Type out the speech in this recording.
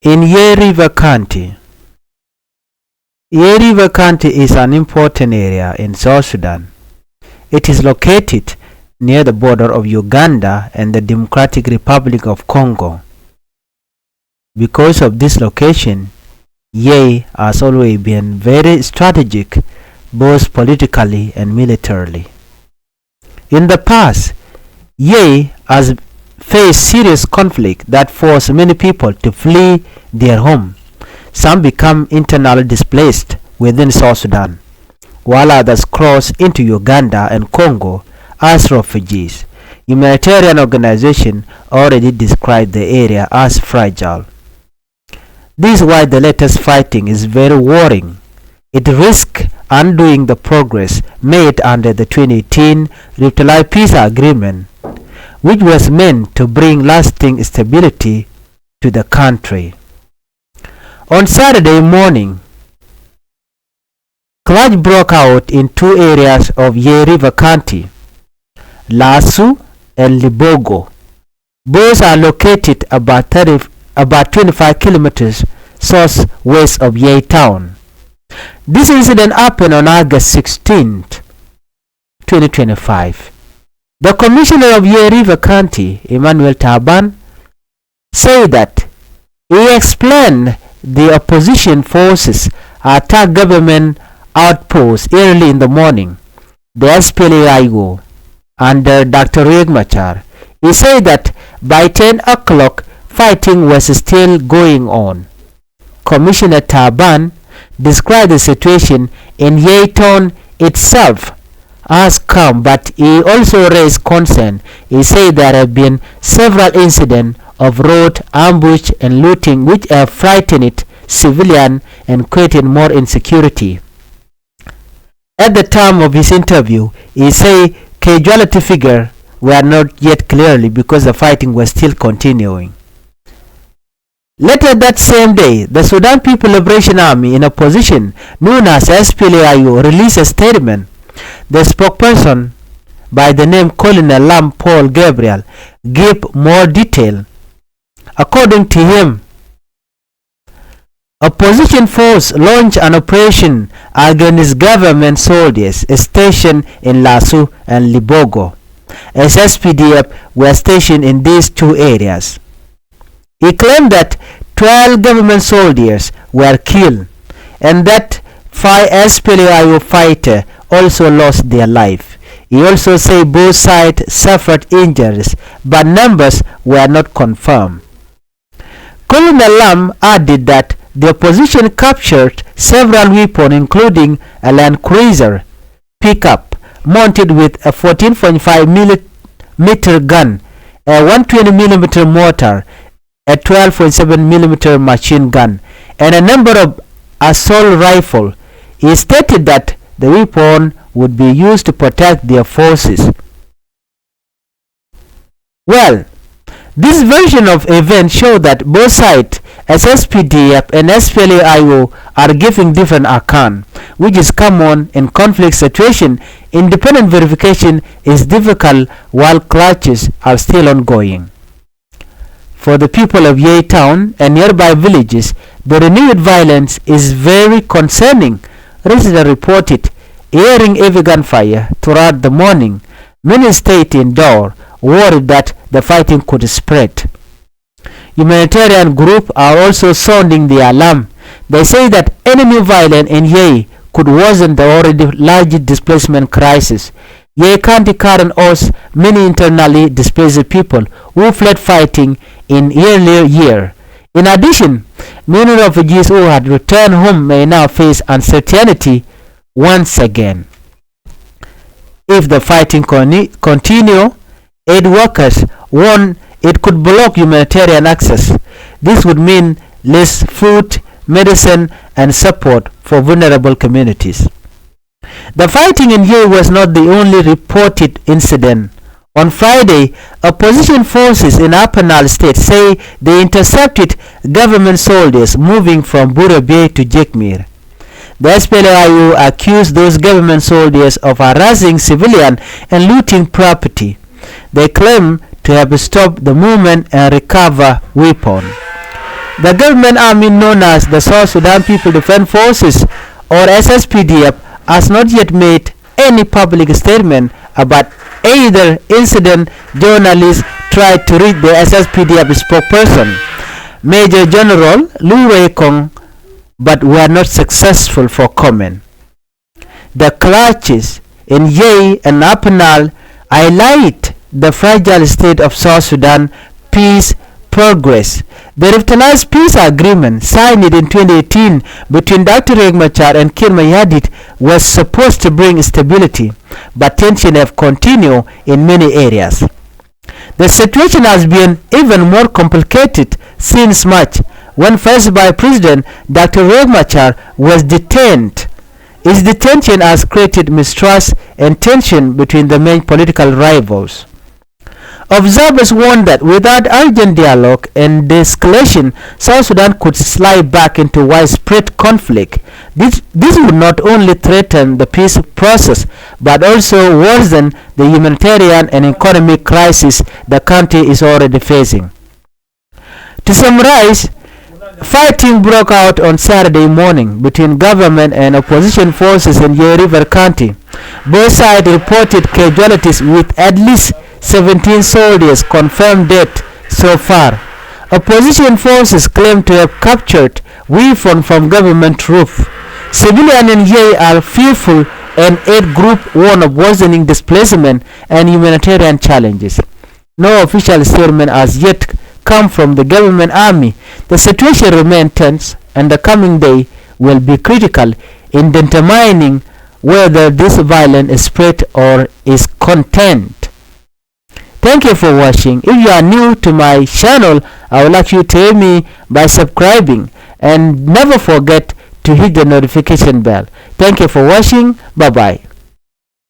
In Ye River County. Ye River County is an important area in South Sudan. It is located near the border of Uganda and the Democratic Republic of Congo. Because of this location, Ye has always been very strategic, both politically and militarily. In the past, Ye has faced serious conflict that forced many people to flee their home. Some become internally displaced within South Sudan, while others cross into Uganda and Congo as refugees. Humanitarian organizations already described the area as fragile. This is why the latest fighting is very worrying. It risks undoing the progress made under the 2018 Revitalized Peace Agreement, which was meant to bring lasting stability to the country. On Saturday morning, clash broke out in two areas of Ye River County, Lasu and Libogo. Both are located about 25 kilometers southwest of Ye town. This incident happened on August 16, 2025. The commissioner of Ye River County, Emmanuel Taban, said that he explained the opposition forces attacked government outposts early in the morning. The SPLA-IO under Dr. Riek Machar. He said that by 10 o'clock fighting was still going on. Commissioner Taban described the situation in Ye town itself as calm, but he also raised concern. He said there have been several incidents of road ambush and looting which have frightened civilians and created more insecurity. At the time of his interview, he said casualty figures were not yet clearly because the fighting was still continuing. Later that same day, the Sudan People Liberation Army in opposition, known as SPLA-IO, released a statement. The spokesperson by the name Colonel Lam Paul Gabriel gave more detail. According to him, opposition force launched an operation against government soldiers stationed in Lasu and Libogo, as SPDF were stationed in these two areas. He claimed that 12 government soldiers were killed and that 5 SPLA-IO fighters also lost their life. He also said both sides suffered injuries, but numbers were not confirmed. Colonel Lam added that the opposition captured several weapons, including a Land Cruiser pickup mounted with a 14.5mm gun, a 120mm mortar, a 12.7mm machine gun, and a number of assault rifles. He stated that the weapon would be used to protect their forces. Well, this version of events shows that both sides, as SPDF and SPLA-IO, are giving different accounts, which is common in conflict situations. Independent verification is difficult while clashes are still ongoing. For the people of Ye town and nearby villages, the renewed violence is very concerning. Residents reported hearing heavy gunfire throughout the morning. Many stayed indoors, worried that the fighting could spread. Humanitarian groups are also sounding the alarm. They say that any new violence in Ye could worsen the already large displacement crisis. Ye County currently hosts many internally displaced people who fled fighting in earlier years. In addition, many refugees who had returned home may now face uncertainty once again. If the fighting continue, aid workers warn it could block humanitarian access. This would mean less food, medicine, and support for vulnerable communities. The fighting in Ye was not the only reported incident. On Friday, opposition forces in Upper Nile State say they intercepted government soldiers moving from Burabay to Jekmir. The SPLA-IO accused those government soldiers of harassing civilians and looting property. They claim to have stopped the movement and recover weapons. The government army known as the South Sudan People Defense Forces or SSPDF has not yet made any public statement about either incident. Journalists tried to reach the SSPDF spokesperson, Major General Lu Wei-kong, but were not successful for comment. The clashes in Yei and Upper Nile highlight the fragile state of South Sudan peace progress. The revitalized peace agreement signed in 2018 between Dr. Riek Machar and Kir Mayadit was supposed to bring stability, but tensions have continued in many areas. The situation has been even more complicated since March, when First Vice President Dr. Riek Machar was detained. His detention has created mistrust and tension between the main political rivals. Observers warn that without urgent dialogue and de-escalation, South Sudan could slide back into widespread conflict. This would not only threaten the peace process, but also worsen the humanitarian and economic crisis the country is already facing. To summarize, fighting broke out on Saturday morning between government and opposition forces in Yei River County. Both sides reported casualties, with at least 17 soldiers confirmed dead so far. Opposition forces claim to have captured weapons from government troops. Civilians in Yei are fearful, and aid group warn of worsening displacement and humanitarian challenges. No official statement has yet come from the government army. The situation remains tense, and the coming day will be critical in determining whether this violence is spread or is contained. Thank you for watching. If you are new to my channel, I would like you to help me by subscribing, and never forget to hit the notification bell. Thank you for watching. Bye bye.